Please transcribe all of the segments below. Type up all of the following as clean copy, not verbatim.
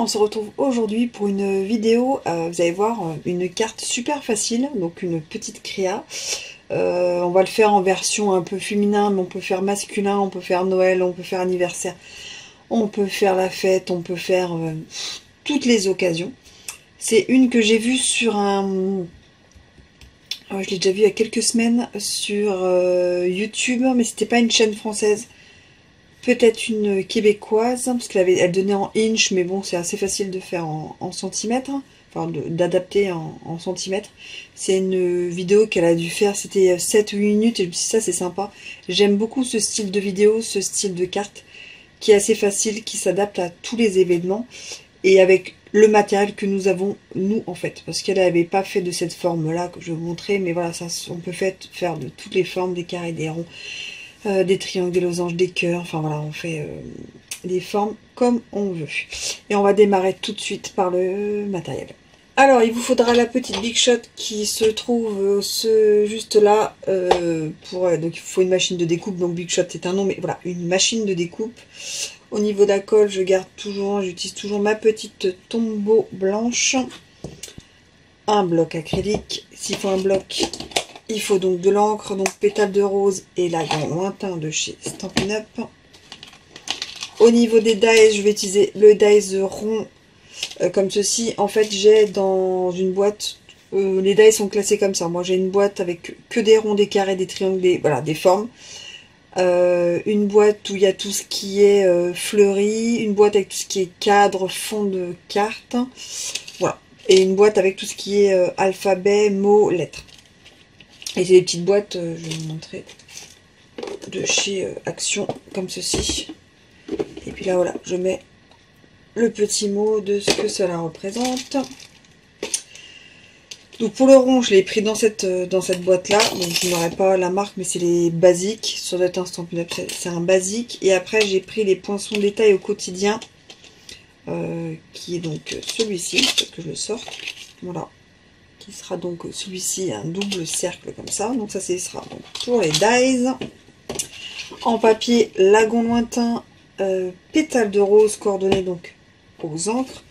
On se retrouve aujourd'hui pour une vidéo, vous allez voir, une carte super facile, donc une petite créa. On va le faire en version un peu féminin, mais on peut faire masculin, on peut faire Noël, on peut faire anniversaire, on peut faire la fête, on peut faire toutes les occasions. C'est une que j'ai vue sur un... je l'ai déjà vue il y a quelques semaines sur YouTube, mais c'était pas une chaîne française. Peut-être une québécoise, parce elle donnait en inch, mais bon, c'est assez facile de faire en centimètres, enfin d'adapter en centimètres. C'est une vidéo qu'elle a dû faire, c'était 7 ou 8 minutes, et je me suis dit, ça c'est sympa. J'aime beaucoup ce style de vidéo, ce style de carte, qui est assez facile, qui s'adapte à tous les événements, et avec le matériel que nous avons, nous, en fait. Parce qu'elle n'avait pas fait de cette forme-là que je vais vous montrer, mais voilà, ça, on peut faire de toutes les formes, des carrés, des ronds. Des triangles, des losanges, des cœurs, enfin voilà, on fait des formes comme on veut. Et on va démarrer tout de suite par le matériel. Alors, il vous faudra la petite Big Shot qui se trouve juste là. Donc, il faut une machine de découpe. Donc, Big Shot, c'est un nom, mais voilà, une machine de découpe. Au niveau de la colle, j'utilise toujours ma petite Tombow blanche. Un bloc acrylique. S'il faut un bloc, il faut donc de l'encre, donc pétale de rose et lagon lointain de chez Stampin' Up. Au niveau des dies, je vais utiliser le dies rond comme ceci. En fait, j'ai dans une boîte, les dies sont classés comme ça. Moi, j'ai une boîte avec que des ronds, des carrés, des triangles, voilà, des formes. Une boîte où il y a tout ce qui est fleuri, une boîte avec tout ce qui est cadre, fond de carte. Voilà. Et une boîte avec tout ce qui est alphabet, mots, lettres. Et c'est des petites boîtes, je vais vous montrer, de chez Action, comme ceci. Et puis là, voilà, je mets le petit mot de ce que cela représente. Donc pour le rond, je l'ai pris dans cette boîte-là. Donc je n'aurai pas la marque, mais c'est les basiques. Sur notre instant, c'est un basique. Et après, j'ai pris les poinçons détail au quotidien, qui est donc celui-ci, parce que je le sors. Voilà. Qui sera donc celui-ci, un double cercle comme ça. Donc ça, sera donc pour les dies. En papier, lagon lointain, pétale de rose coordonné donc aux encres.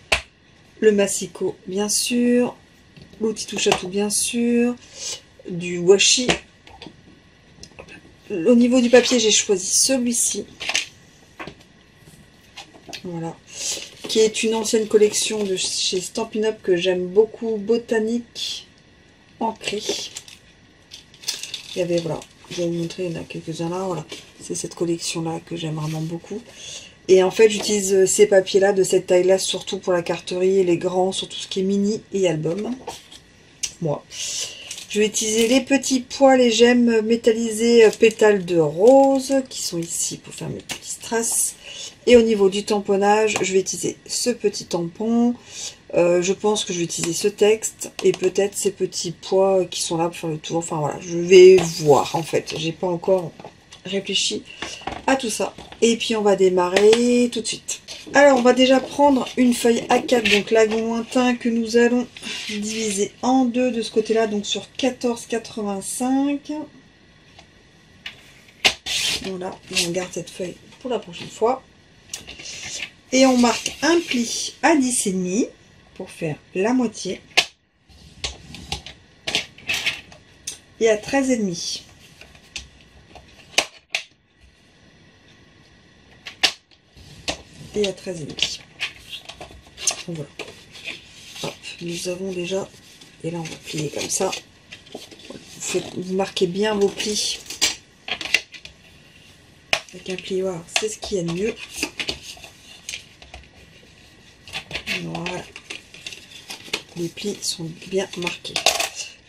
Le massicot, bien sûr. L'outil touche à tout, bien sûr. Du washi. Au niveau du papier, j'ai choisi celui-ci. Voilà. Qui est une ancienne collection de chez Stampin' Up que j'aime beaucoup. Botanique ancré. Il y avait, voilà. Je vais vous montrer, il y en a quelques-uns là. Voilà. C'est cette collection-là que j'aime vraiment beaucoup. Et en fait, j'utilise ces papiers-là, de cette taille-là, surtout pour la carterie, et les grands, sur tout ce qui est mini et album. Moi. Je vais utiliser les petits poils et gemmes métallisés pétales de rose, qui sont ici pour faire mes petits strass. Et au niveau du tamponnage, je vais utiliser ce petit tampon. Je pense que je vais utiliser ce texte et peut-être ces petits pois qui sont là pour faire le tour. Enfin voilà, je vais voir en fait. J'ai pas encore réfléchi à tout ça. Et puis on va démarrer tout de suite. Alors on va déjà prendre une feuille A4, donc lagon lointain, que nous allons diviser en deux de ce côté-là, donc sur 14,85. Voilà, et on garde cette feuille pour la prochaine fois. Et on marque un pli à 10,5 pour faire la moitié. Et à 13,5. Et à 13,5. Voilà. Hop, nous avons déjà, et là on va plier comme ça. Vous marquez bien vos plis avec un plioir, c'est ce qu'il y a de mieux. Voilà, les plis sont bien marqués.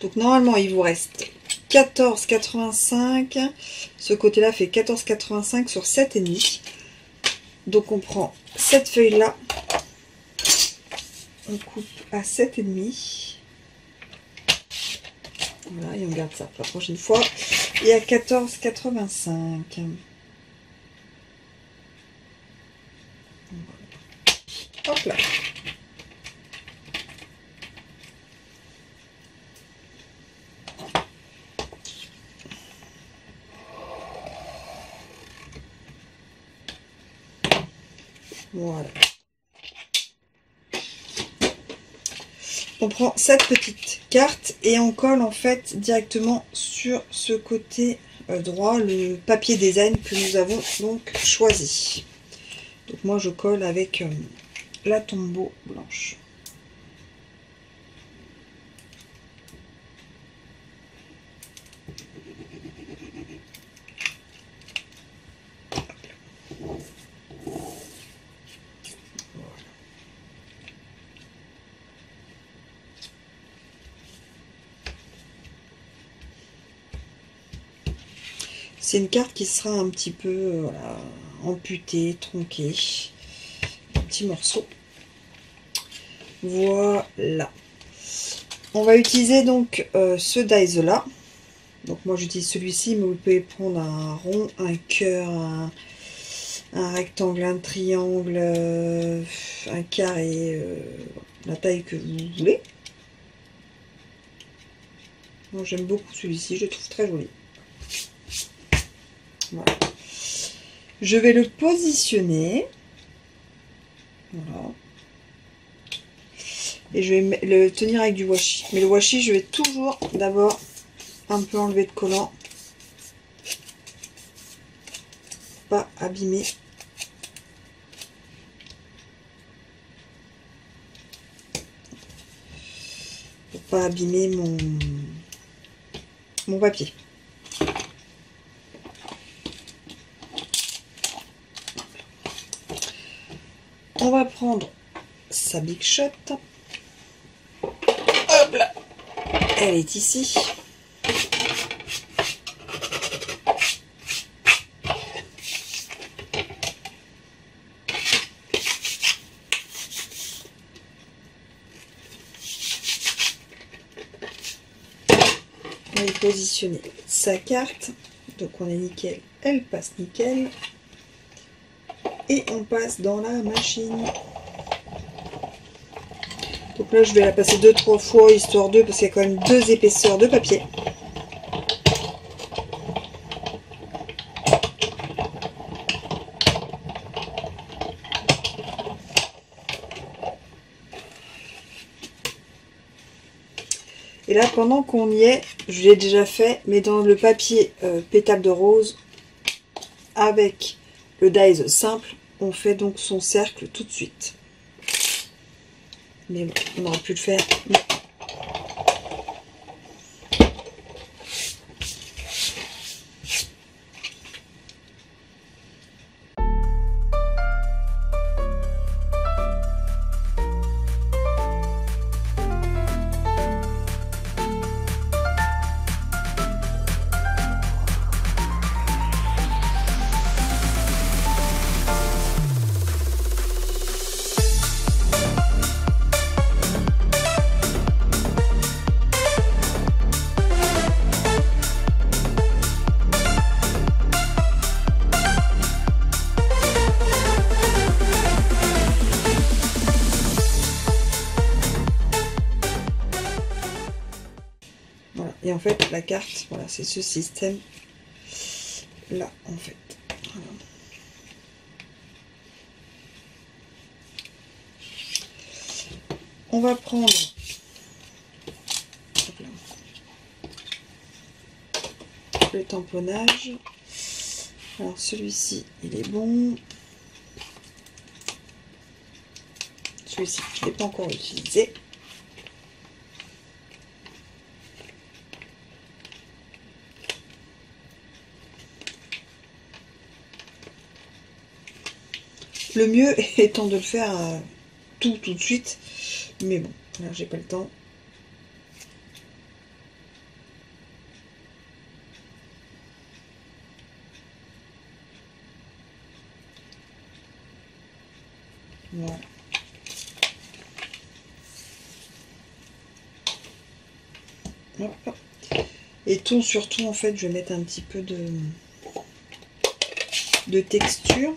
Donc normalement il vous reste 14,85. Ce côté là fait 14,85 sur 7,5. Donc on prend cette feuille là, on coupe à 7,5. Voilà, et on garde ça pour la prochaine fois. Et à 14,85. Hop là. Voilà. On prend cette petite carte et on colle en fait directement sur ce côté droit le papier design que nous avons donc choisi. Donc moi je colle avec la Tombow blanche. C'est une carte qui sera un petit peu voilà, amputée, tronquée, un petit morceau. Voilà. On va utiliser donc ce dies là. Donc moi j'utilise celui-ci, mais vous pouvez prendre un rond, un cœur, un rectangle, un triangle, un carré, la taille que vous voulez. Moi j'aime beaucoup celui-ci, je le trouve très joli. Voilà. Je vais le positionner. Voilà. Et je vais le tenir avec du washi. Mais le washi, je vais toujours d'abord un peu enlever de collant. Pas abîmer. Pour pas abîmer mon papier. On va prendre sa Big Shot. Hop là. Elle est ici. On va y positionner sa carte. Donc on est nickel. Elle passe nickel. Et on passe dans la machine. Donc là je vais la passer 2-3 fois histoire de, parce qu'il y a quand même 2 épaisseurs de papier. Et là pendant qu'on y est, je l'ai déjà fait, mais dans le papier pétale de rose avec le dies simple, on fait donc son cercle tout de suite. Mais bon, on aurait pu le faire. Voilà. Et en fait, la carte, voilà, c'est ce système là, en fait. Voilà. On va prendre le tamponnage. Alors celui-ci, il est bon. Celui-ci, je ne l'ai pas encore utilisé. Le mieux étant de le faire tout de suite. Mais bon, là j'ai pas le temps. Voilà. Hop. Et tout, surtout en fait, je vais mettre un petit peu de texture.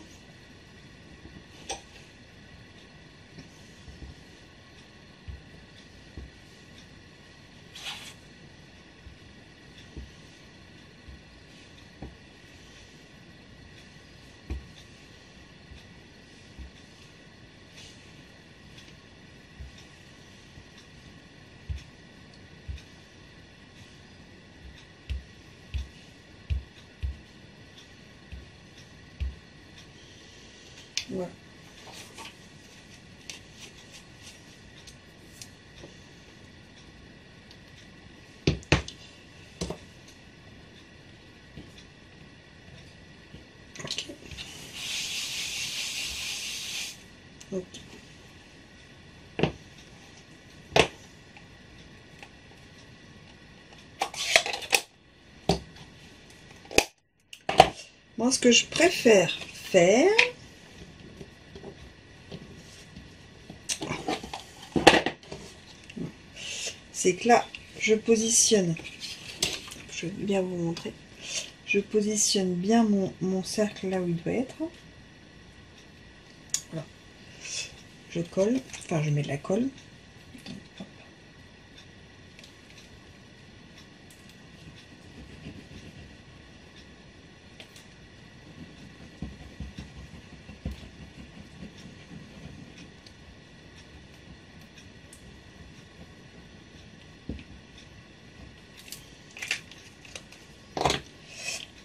Voilà. Ok. Ok. Moi, ce que je préfère faire, c'est que là, je positionne, je vais bien vous montrer, je positionne bien mon cercle là où il doit être. Voilà. Je colle, enfin je mets de la colle.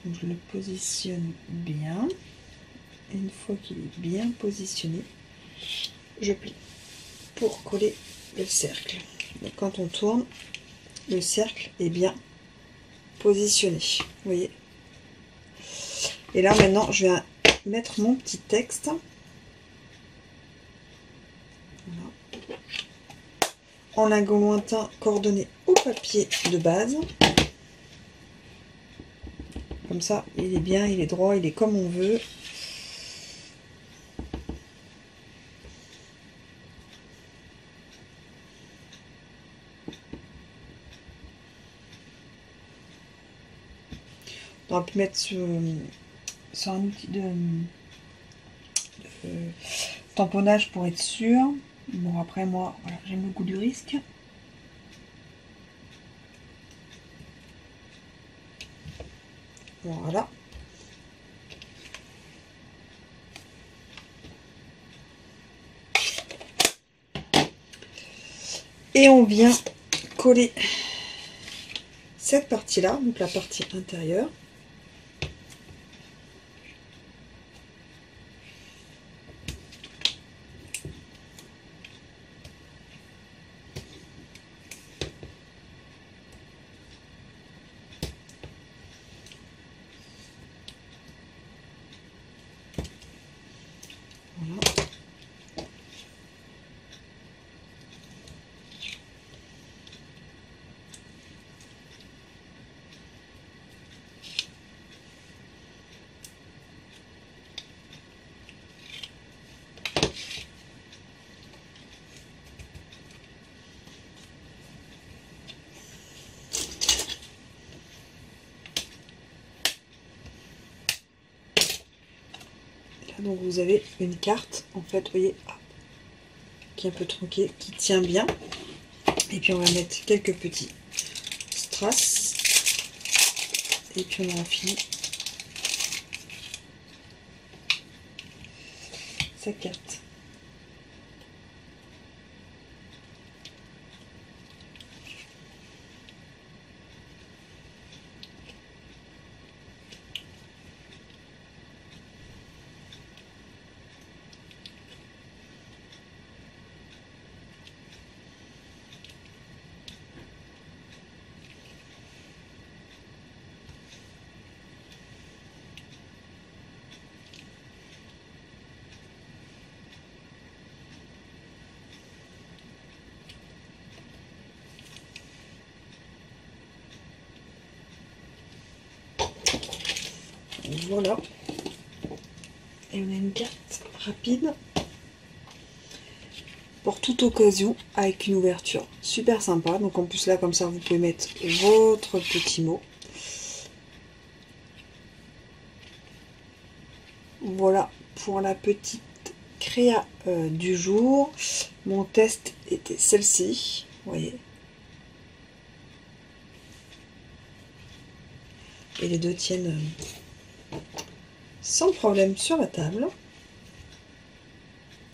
Donc, je le positionne bien. Et une fois qu'il est bien positionné, je plie pour coller le cercle. Donc, quand on tourne, le cercle est bien positionné. Vous voyez. Et là maintenant, je vais mettre mon petit texte. Voilà. En lingot lointain coordonné au papier de base. Comme ça, il est bien, il est droit, il est comme on veut. On aurait pu mettre sur un outil de tamponnage pour être sûr. Bon, après moi, voilà, j'aime le goût du risque. Voilà. Et on vient coller cette partie-là, donc la partie intérieure. Voilà. Donc vous avez une carte, en fait, vous voyez, qui est un peu tronquée, qui tient bien. Et puis on va mettre quelques petits strass. Et puis on enfile sa carte. Voilà. Et on a une carte rapide pour toute occasion avec une ouverture super sympa. Donc en plus là, comme ça, vous pouvez mettre votre petit mot. Voilà pour la petite créa du jour. Mon test était celle-ci, vous voyez. Et les deux tiennent sans problème sur la table.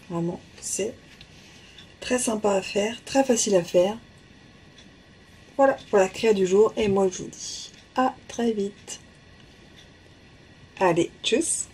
Vraiment, c'est très sympa à faire, très facile à faire. Voilà pour la créa du jour. Et moi, je vous dis à très vite. Allez, tchuss!